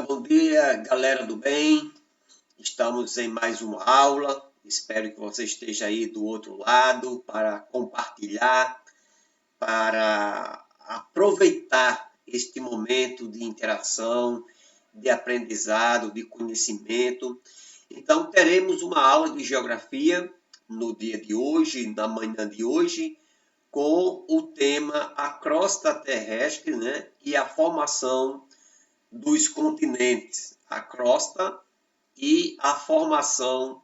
bom dia, galera do bem. Estamos em mais uma aula. Espero que você esteja aí do outro lado para compartilhar, para aproveitar este momento de interação, de aprendizado, de conhecimento. Então, teremos uma aula de geografia no dia de hoje, na manhã de hoje, com o tema a crosta terrestre, né, e a formação dos continentes, a crosta e a formação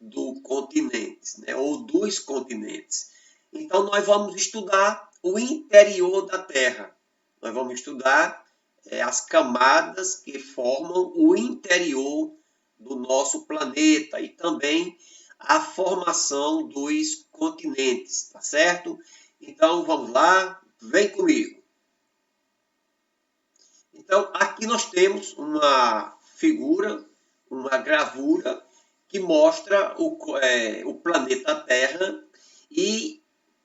do continente, né, ou dos continentes. Então, nós vamos estudar o interior da Terra. Nós vamos estudar as camadas que formam o interior do nosso planeta e também a formação dos continentes, tá certo? Então, vamos lá, vem comigo. Então, aqui nós temos uma figura, uma gravura, que mostra o planeta Terra e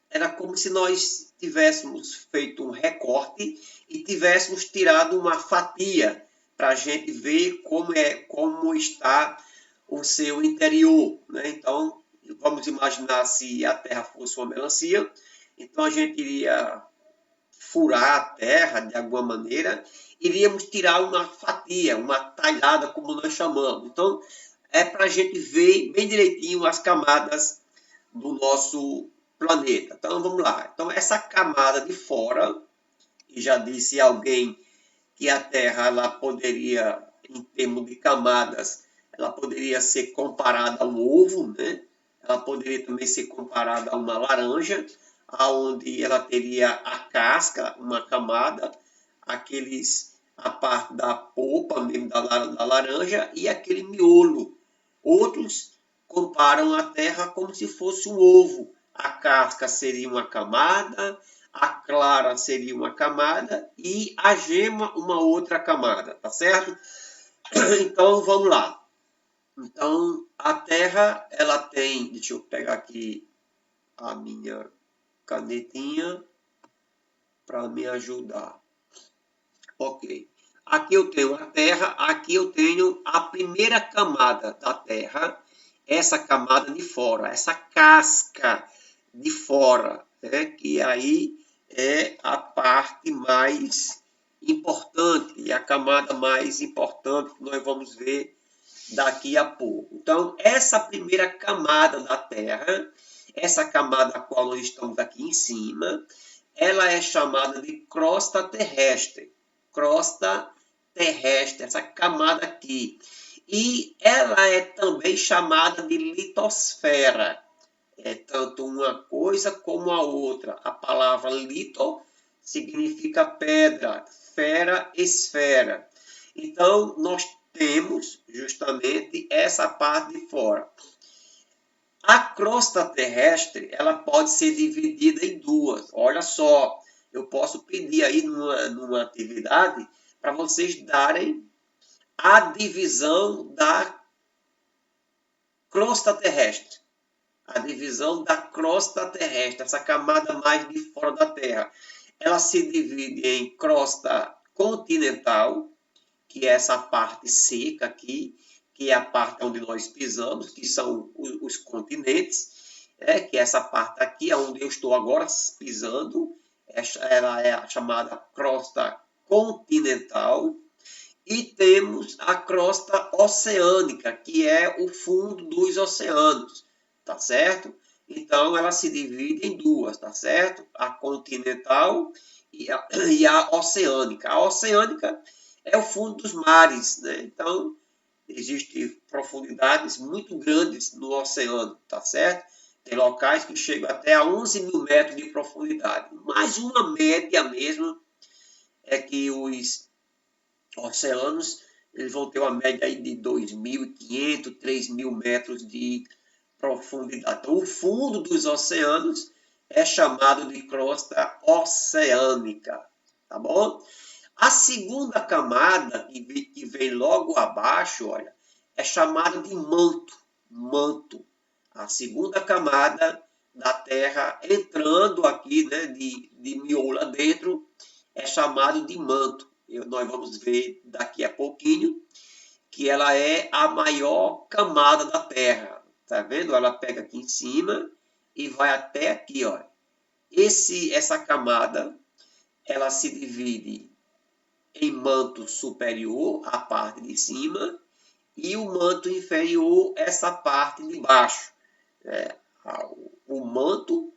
era como se nós tivéssemos feito um recorte e tivéssemos tirado uma fatia para a gente ver como está o seu interior, né? Então, vamos imaginar se a Terra fosse uma melancia, então a gente iria furar a Terra de alguma maneira, iríamos tirar uma fatia, uma talhada, como nós chamamos. Então, é para a gente ver bem direitinho as camadas do nosso planeta. Então, vamos lá. Então, essa camada de fora, e já disse alguém que a Terra, ela poderia, em termos de camadas, ela poderia ser comparada a um ovo, né? Ela poderia também ser comparada a uma laranja, onde ela teria a casca, uma camada, a parte da polpa mesmo da laranja e aquele miolo. Outros comparam a Terra como se fosse um ovo. A casca seria uma camada, a clara seria uma camada e a gema uma outra camada, tá certo? Então, vamos lá. Então, a Terra, ela tem... Deixa eu pegar aqui a minha canetinha para me ajudar. Ok. Aqui eu tenho a Terra, aqui eu tenho a primeira camada da Terra, essa camada de fora, essa casca de fora, né? Que aí é a parte mais importante, e a camada mais importante que nós vamos ver daqui a pouco. Então, essa primeira camada da Terra, essa camada a qual nós estamos aqui em cima, ela é chamada de crosta terrestre. Crosta terrestre, essa camada aqui. E ela é também chamada de litosfera. É tanto uma coisa como a outra. A palavra lito significa pedra, fera, esfera. Então, nós temos justamente essa parte de fora. A crosta terrestre, ela pode ser dividida em duas. Olha só, eu posso pedir aí numa atividade para vocês darem a divisão da crosta terrestre. A divisão da crosta terrestre, essa camada mais de fora da Terra. Ela se divide em crosta continental, que é essa parte seca aqui, que é a parte onde nós pisamos, que são os continentes, que é essa parte aqui, onde eu estou agora pisando, ela é a chamada crosta continental, e temos a crosta oceânica, que é o fundo dos oceanos, tá certo? Então, ela se divide em duas, tá certo? A continental e a oceânica. A oceânica é o fundo dos mares, né? Então, existem profundidades muito grandes no oceano, tá certo? Tem locais que chegam até a 11 mil metros de profundidade. Mas uma média mesmo é que os oceanos eles vão ter uma média aí de 2.500, 3.000 metros de profundidade. Então, o fundo dos oceanos é chamado de crosta oceânica, tá bom? A segunda camada, que vem logo abaixo, olha, é chamada de manto. Manto. A segunda camada da Terra entrando aqui, né, de miolo dentro, é chamado de manto. nós vamos ver daqui a pouquinho, que ela é a maior camada da Terra. Tá vendo? Ela pega aqui em cima e vai até aqui, ó. Essa camada, ela se divide em manto superior, a parte de cima, e o manto inferior, essa parte de baixo. O manto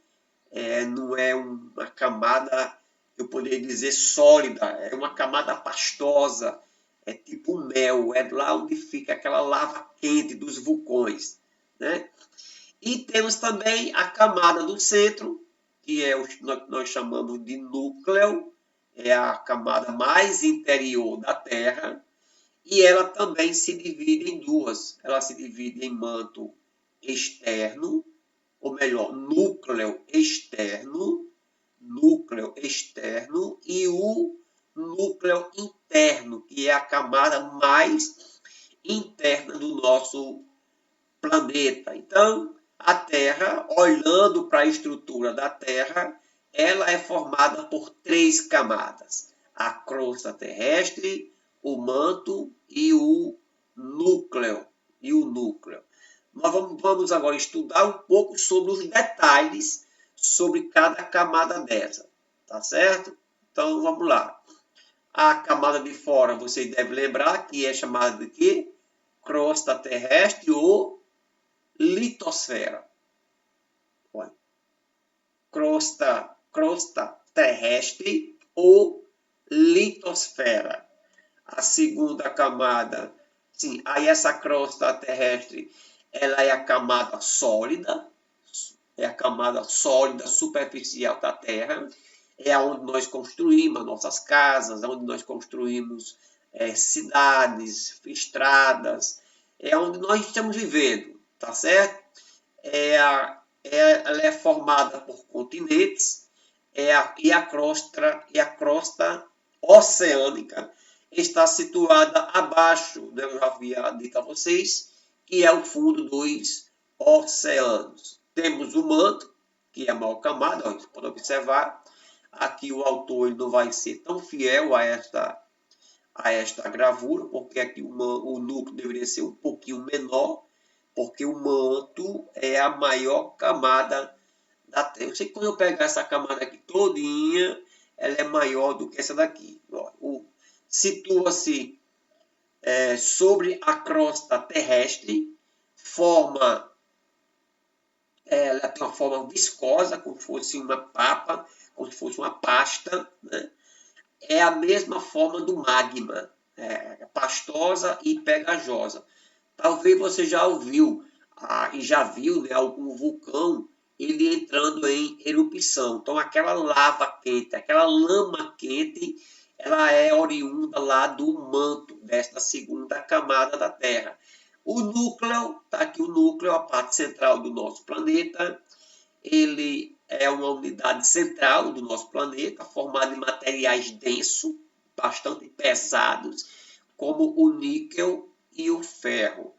não é uma camada, eu poderia dizer, sólida, é uma camada pastosa, é tipo mel, é lá onde fica aquela lava quente dos vulcões, né? E temos também a camada do centro, que é o que nós chamamos de núcleo, é a camada mais interior da Terra, e ela também se divide em duas. Ela se divide em manto externo, ou melhor, núcleo externo e o núcleo interno, que é a camada mais interna do nosso planeta. Então, a Terra, olhando para a estrutura da Terra, ela é formada por 3 camadas: a crosta terrestre, o manto e o núcleo. Nós vamos agora estudar um pouco sobre os detalhes sobre cada camada dessa, tá certo? Então, vamos lá. A camada de fora, você deve lembrar que é chamada de quê? Crosta terrestre ou litosfera. Olha. Crosta terrestre ou litosfera. A segunda camada, sim, aí essa crosta terrestre, ela é a camada sólida superficial da Terra, é onde nós construímos nossas casas, onde nós construímos cidades, estradas, é onde nós estamos vivendo, tá certo? Ela é formada por continentes e a crosta oceânica está situada abaixo, né, eu já havia dito a vocês, que é o fundo dos oceanos. Temos o manto, que é a maior camada, ó, você pode observar. Aqui o autor ele não vai ser tão fiel a esta gravura, porque aqui o núcleo deveria ser um pouquinho menor, porque o manto é a maior camada da Terra. Eu sei que quando eu pegar essa camada aqui todinha, ela é maior do que essa daqui. Situa-se sobre a crosta terrestre, ela tem uma forma viscosa, como se fosse uma papa, como se fosse uma pasta, né? É a mesma forma do magma, pastosa e pegajosa. Talvez você já ouviu e já viu, né, algum vulcão ele entrando em erupção. Então aquela lava quente, aquela lama quente, ela é oriunda lá do manto desta segunda camada da Terra. O núcleo, está aqui o núcleo, a parte central do nosso planeta, ele é uma unidade central do nosso planeta, formada em materiais densos, bastante pesados, como o níquel e o ferro.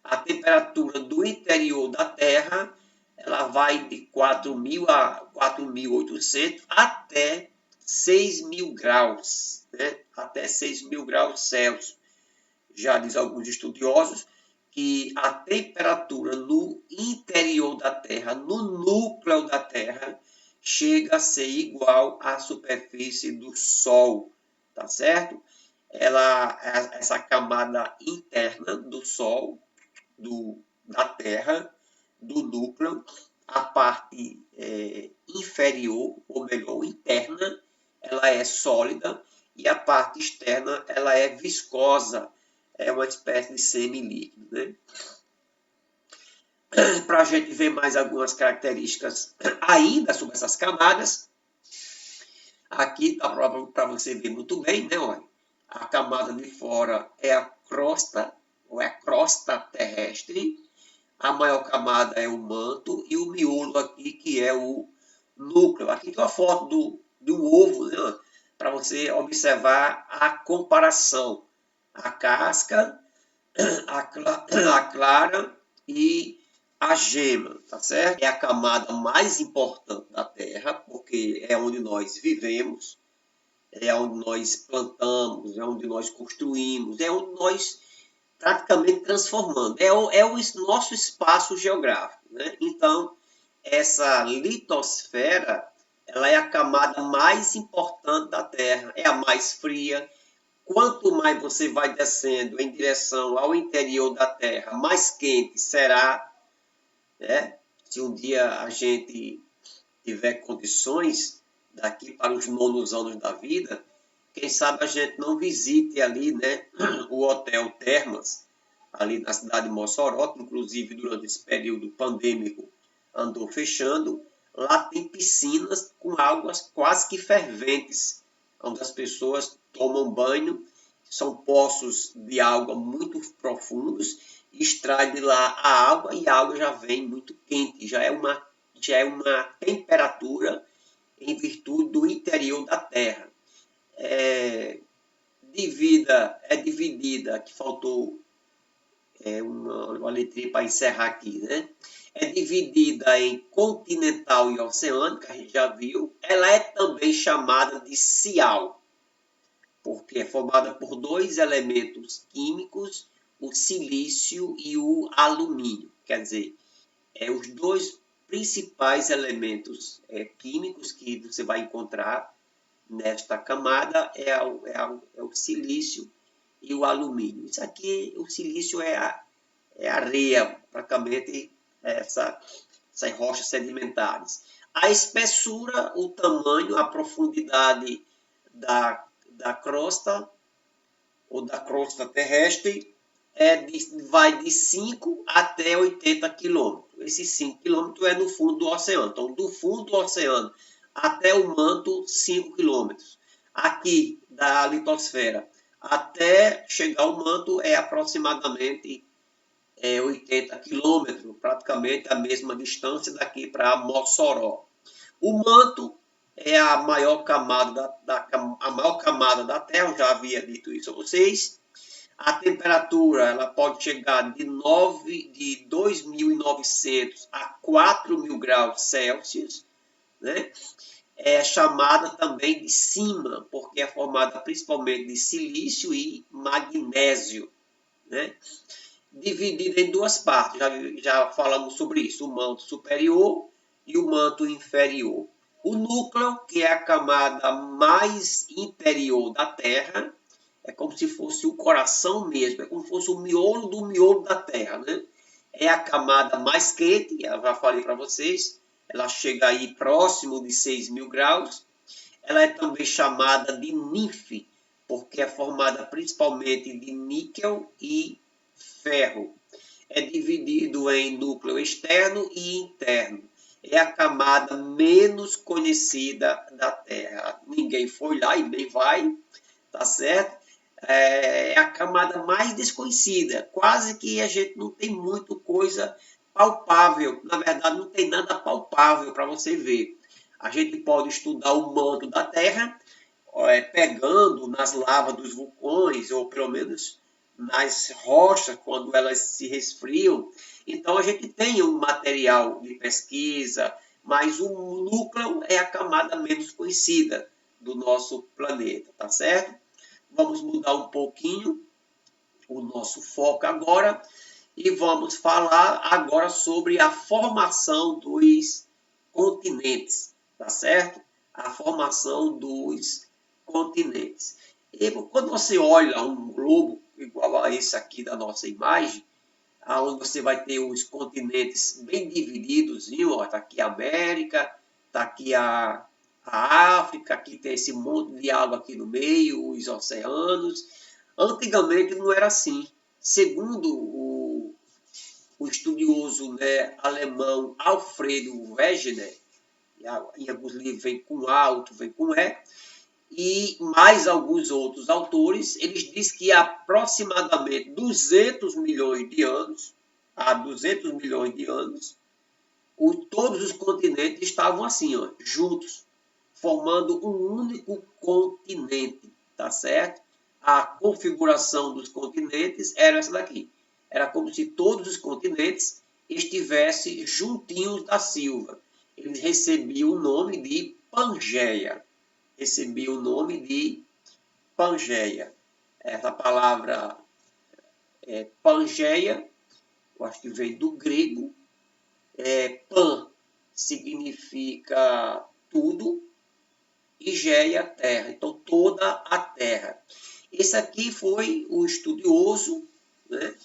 A temperatura do interior da Terra ela vai de 4.000 a 4.800 até 6.000 graus, né? Até 6.000 graus Celsius. Já diz alguns estudiosos que a temperatura no interior da Terra, no núcleo da Terra, chega a ser igual à superfície do Sol, tá certo? Essa camada interna do Sol, da Terra, do núcleo, a parte inferior, ou melhor, interna, ela é sólida e a parte externa ela é viscosa, é uma espécie de semi-líquido, né? Para a gente ver mais algumas características ainda sobre essas camadas, aqui dá para você ver muito bem, né? Olha, a camada de fora é a crosta, ou é a crosta terrestre, a maior camada é o manto e o miolo aqui que é o núcleo. Aqui tem uma foto do ovo, né? Para você observar a comparação. A casca, a clara e a gema, tá certo? É a camada mais importante da Terra, porque é onde nós vivemos. é onde nós plantamos, é onde nós construímos, é onde nós praticamente transformando. É o nosso espaço geográfico, né? Então, essa litosfera, ela é a camada mais importante da Terra, é a mais fria. Quanto mais você vai descendo em direção ao interior da Terra, mais quente será, né? Se um dia a gente tiver condições, daqui para os nonos anos da vida, quem sabe a gente não visite ali, né, o Hotel Termas, ali na cidade de Mossoró, que inclusive durante esse período pandêmico andou fechando. Lá tem piscinas com águas quase que ferventes, onde as pessoas tomam banho. São poços de água muito profundos, extrai de lá a água e a água já vem muito quente, já é uma temperatura em virtude do interior da Terra. É dividida, que faltou uma letrinha para encerrar aqui, né? É dividida em continental e oceânica, a gente já viu. Ela é também chamada de cial, porque é formada por dois elementos químicos, o silício e o alumínio. Quer dizer, os dois principais elementos químicos que você vai encontrar nesta camada é o silício e o alumínio. Isso aqui, o silício é areia, praticamente, essas rochas sedimentares. A espessura, o tamanho, a profundidade da crosta, ou da crosta terrestre, vai de 5 até 80 quilômetros. Esses 5 quilômetros é no fundo do oceano. Então, do fundo do oceano até o manto, 5 quilômetros. Aqui, da litosfera, até chegar ao manto, é aproximadamente 80 quilômetros, praticamente a mesma distância daqui para Mossoró. O manto é a maior camada a maior camada da Terra, eu já havia dito isso a vocês. A temperatura ela pode chegar de 2.900 a 4.000 graus Celsius, né? É chamada também de cima, porque é formada principalmente de silício e magnésio, né? Dividida em duas partes, já falamos sobre isso, o manto superior e o manto inferior. O núcleo, que é a camada mais interior da Terra, é como se fosse o coração mesmo, é como se fosse o miolo do miolo da Terra, né? É a camada mais quente, eu já falei para vocês, ela chega aí próximo de 6.000 graus. Ela é também chamada de NIF, porque é formada principalmente de níquel e ferro. É dividido em núcleo externo e interno. É a camada menos conhecida da Terra. Ninguém foi lá e nem vai, tá certo? É a camada mais desconhecida. Quase que a gente não tem muito coisa palpável. Na verdade, não tem nada palpável para você ver. A gente pode estudar o manto da Terra, pegando nas lavas dos vulcões, ou pelo menos nas rochas, quando elas se resfriam. Então, a gente tem um material de pesquisa, mas o núcleo é a camada menos conhecida do nosso planeta, tá certo? Vamos mudar um pouquinho o nosso foco agora e vamos falar agora sobre a formação dos continentes, tá certo? A formação dos continentes. E quando você olha um globo igual a esse aqui da nossa imagem, onde você vai ter os continentes bem divididos, ó, tá aqui a América, tá aqui a África, aqui tem esse monte de água aqui no meio, os oceanos. Antigamente não era assim. Segundo o estudioso, né, alemão Alfredo Wegener, em alguns livros vem com A, outros vem com E, e mais alguns outros autores, eles dizem que há aproximadamente 200 milhões de anos, todos os continentes estavam assim, ó, juntos, formando um único continente, tá certo? A configuração dos continentes era essa daqui. Era como se todos os continentes estivessem juntinhos da Silva. Eles recebiam o nome de Pangeia. recebia o nome de Pangeia. Essa palavra Pangeia, eu acho que vem do grego. Pan significa tudo e Geia, terra. Então, toda a terra. Esse aqui foi o estudioso, né,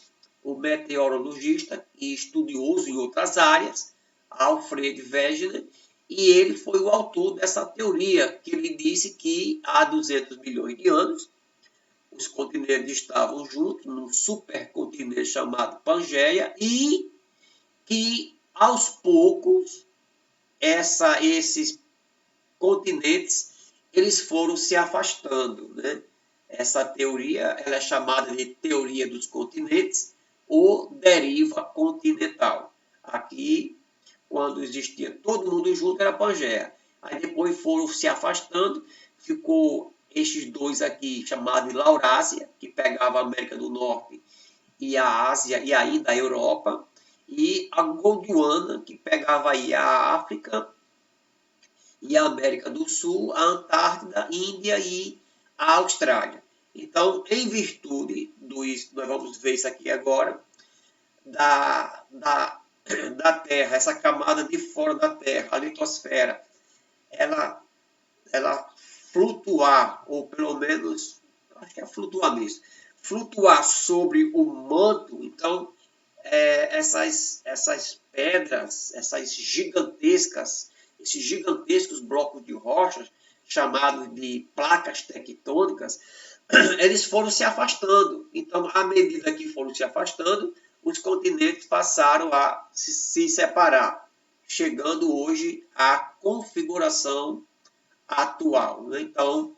o meteorologista e estudioso em outras áreas, Alfred Wegener, e ele foi o autor dessa teoria, que ele disse que há 200 milhões de anos, os continentes estavam juntos num supercontinente chamado Pangeia, e que, aos poucos, esses continentes eles foram se afastando, né? Essa teoria ela é chamada de teoria dos continentes ou deriva continental. Aqui, quando existia todo mundo junto, era Pangeia. Aí depois foram se afastando, ficou estes dois aqui chamados de Laurásia, que pegava a América do Norte e a Ásia e ainda a Europa, e a Gondwana, que pegava aí a África e a América do Sul, a Antártida, Índia e a Austrália. Então, em virtude nós vamos ver isso aqui agora, da Terra, essa camada de fora da Terra, a litosfera, ela flutuar, ou pelo menos, acho que é flutuar mesmo, flutuar sobre o manto, então, essas pedras, esses gigantescos blocos de rochas, chamados de placas tectônicas, eles foram se afastando. Então, à medida que foram se afastando, os continentes passaram a se separar, chegando hoje à configuração atual. Então,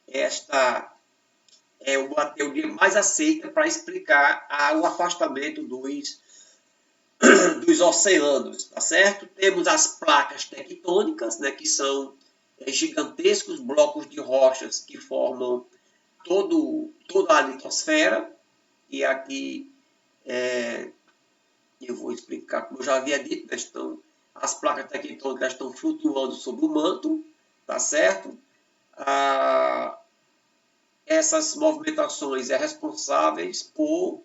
esta é uma teoria mais aceita para explicar o afastamento dos oceanos, tá certo? Temos as placas tectônicas, né, que são gigantescos blocos de rochas que formam toda a litosfera, e aqui eu vou explicar, como eu já havia dito, né, as placas tectônicas estão flutuando sobre o manto, tá certo? Essas movimentações responsáveis por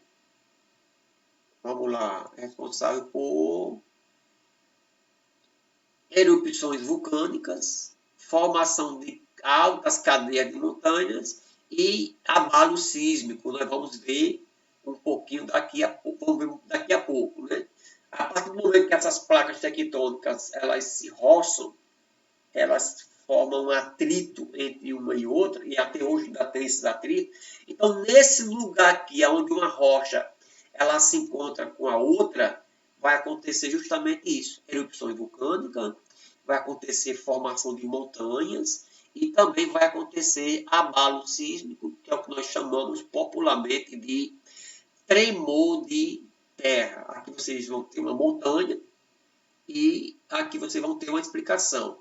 erupções vulcânicas, formação de altas cadeias de montanhas e abalo sísmico. Nós vamos ver um pouquinho daqui a pouco. Né? A partir do momento que essas placas tectônicas elas se roçam, elas formam um atrito entre uma e outra, e até hoje ainda tem esses atritos. Então, nesse lugar aqui, onde uma rocha ela se encontra com a outra, vai acontecer justamente isso. Erupções vulcânicas, vai acontecer formação de montanhas e também vai acontecer abalo sísmico, que é o que nós chamamos popularmente de tremor de terra. Aqui vocês vão ter uma montanha e aqui vocês vão ter uma explicação.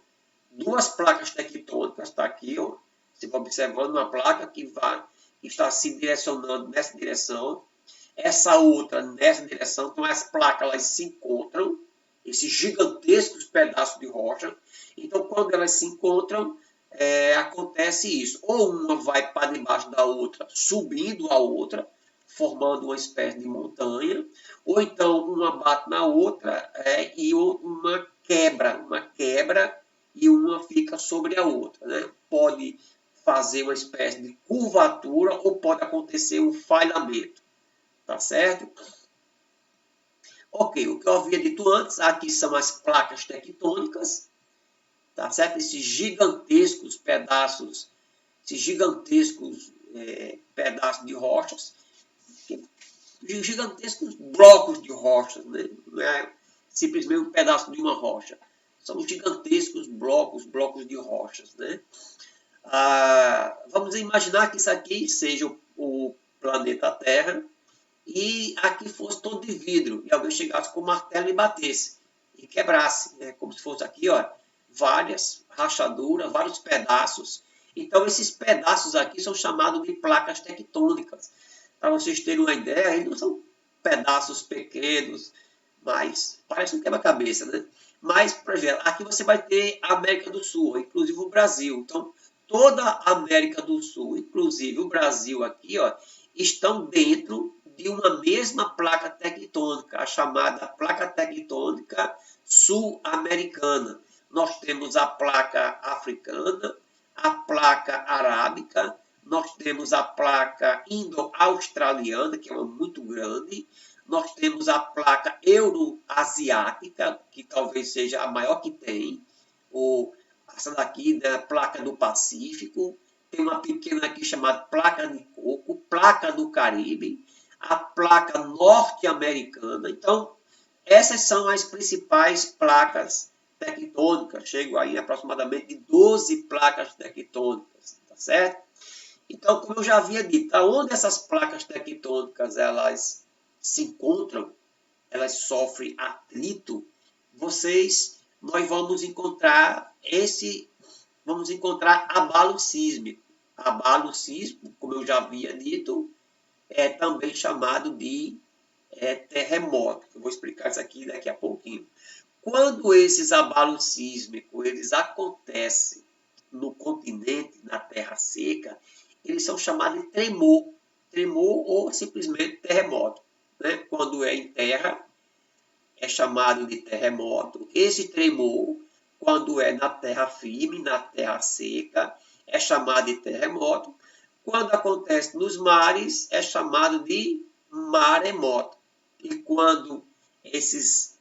Duas placas tectônicas, está aqui, ó, você vai observando uma placa que está se direcionando nessa direção, essa outra nessa direção, então as placas elas se encontram, esses gigantescos pedaços de rocha, então quando elas se encontram, acontece isso, ou uma vai para debaixo da outra, subindo a outra, formando uma espécie de montanha, ou então uma bate na outra e uma quebra e uma fica sobre a outra. Né? Pode fazer uma espécie de curvatura ou pode acontecer um falhamento. Tá certo? Ok, o que eu havia dito antes, aqui são as placas tectônicas, tá certo? Esses gigantescos pedaços de rochas, gigantescos blocos de rochas, né? Não é simplesmente um pedaço de uma rocha. São gigantescos blocos de rochas, né? Vamos imaginar que isso aqui seja o planeta Terra, e aqui fosse todo de vidro, e alguém chegasse com o martelo e batesse, e quebrasse, né? Como se fosse aqui, ó, várias rachaduras, vários pedaços. Então, esses pedaços aqui são chamados de placas tectônicas. Para vocês terem uma ideia, eles não são pedaços pequenos, mas parece um quebra-cabeça, né? Mas, por exemplo, aqui você vai ter a América do Sul, inclusive o Brasil. Então, toda a América do Sul, inclusive o Brasil aqui, ó, estão dentro de uma mesma placa tectônica, a chamada placa tectônica sul-americana. Nós temos a placa africana, a placa arábica, nós temos a placa indo-australiana, que é uma muito grande, nós temos a placa euroasiática, que talvez seja a maior que tem, ou essa daqui, da placa do Pacífico, tem uma pequena aqui chamada placa de coco, placa do Caribe, a placa norte-americana. Então, essas são as principais placas tectônicas, chego aí aproximadamente de 12 placas tectônicas, tá certo? Então, como eu já havia dito, aonde essas placas tectônicas elas se encontram, elas sofrem atrito, nós vamos encontrar abalo sísmico. Abalo sísmico, como eu já havia dito, é também chamado de terremoto. Eu vou explicar isso aqui daqui a pouquinho. Quando esses abalos sísmicos eles acontecem no continente, na terra seca, eles são chamados de tremor. Tremor ou simplesmente terremoto. Né? Quando é em terra, é chamado de terremoto. Esse tremor, quando é na terra firme, na terra seca, é chamado de terremoto. Quando acontece nos mares, é chamado de maremoto. E quando esses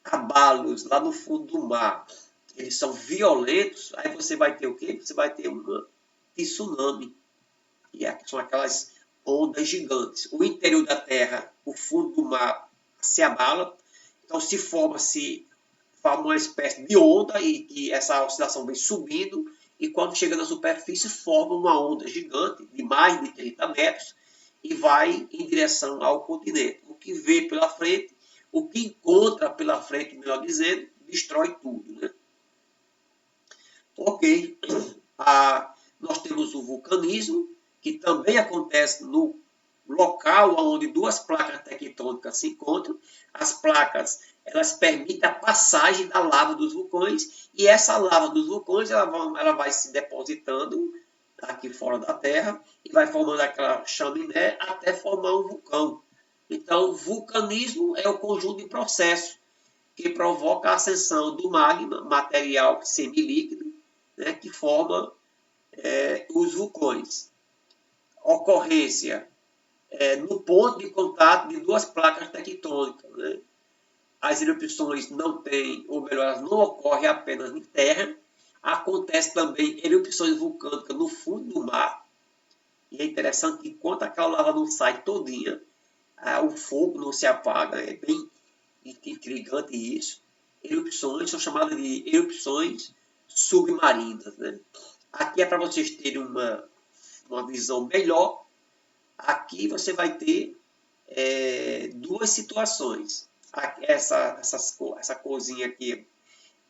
abalos lá no fundo do mar, eles são violentos, aí você vai ter o quê? Você vai ter uma tsunami. E são aquelas ondas gigantes. O interior da terra, o fundo do mar se abala, então se forma uma espécie de onda e essa oscilação vem subindo e quando chega na superfície forma uma onda gigante de mais de 30 metros e vai em direção ao continente. O que vê pela frente, o que encontra pela frente, melhor dizendo, destrói tudo. Né? Ok. Nós temos o vulcanismo, que também acontece no local onde duas placas tectônicas se encontram. As placas elas permitem a passagem da lava dos vulcões e essa lava dos vulcões ela vai se depositando aqui fora da Terra e vai formando aquela chaminé até formar um vulcão. Então, o vulcanismo é o conjunto de processos que provoca a ascensão do magma, material semilíquido, né, que forma os vulcões. Ocorrência no ponto de contato de duas placas tectônicas. Né? As erupções não têm, ou melhor, elas não ocorrem apenas em terra, acontece também erupções vulcânicas no fundo do mar. E é interessante que enquanto aquela lava não sai todinha, o fogo não se apaga, é bem intrigante isso. Erupções são chamadas de erupções submarinas. Né? Aqui é para vocês terem uma visão melhor. Aqui você vai ter duas situações. Essa corzinha aqui,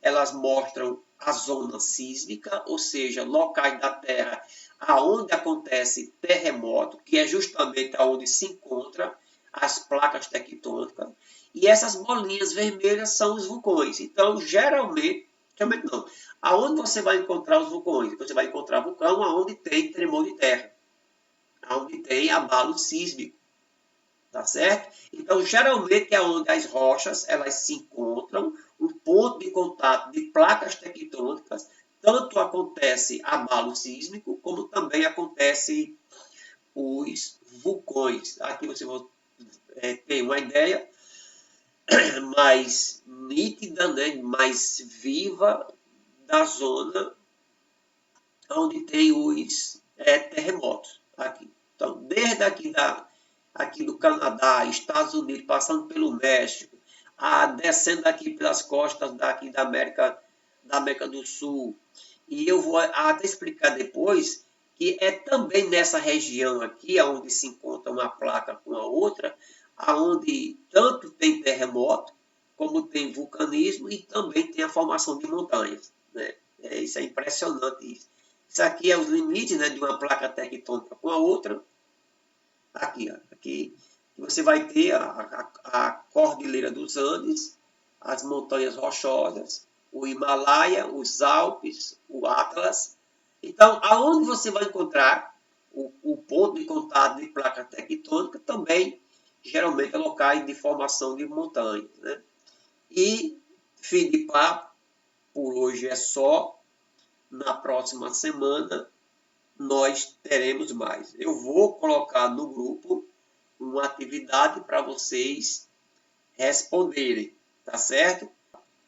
elas mostram a zona sísmica, ou seja, locais da Terra aonde acontece terremoto, que é justamente aonde se encontra as placas tectônicas, e essas bolinhas vermelhas são os vulcões. Então, geralmente não. Aonde você vai encontrar os vulcões? Você vai encontrar vulcão aonde tem tremor de terra, aonde tem abalo sísmico. Tá certo? Então, geralmente é onde as rochas elas se encontram, um ponto de contato de placas tectônicas, tanto acontece abalo sísmico, como também acontece os vulcões. Aqui você tem uma ideia mais nítida, né, mais viva da zona onde tem os terremotos. Aqui. Então, desde aqui do Canadá, Estados Unidos, passando pelo México, descendo aqui pelas costas daqui da América do Sul. E eu vou até explicar depois que é também nessa região aqui, onde se encontra uma placa com a outra, onde tanto tem terremoto, como tem vulcanismo e também tem a formação de montanhas. Né? Isso é impressionante. Isso aqui é os limites, né, de uma placa tectônica com a outra. Aqui você vai ter a Cordilheira dos Andes, as montanhas rochosas, o Himalaia, os Alpes, o Atlas, Então, aonde você vai encontrar o ponto de contato de placa tectônica também, geralmente, é locais de formação de montanhas, né? E, fim de papo, por hoje é só. Na próxima semana, nós teremos mais. Eu vou colocar no grupo uma atividade para vocês responderem, tá certo?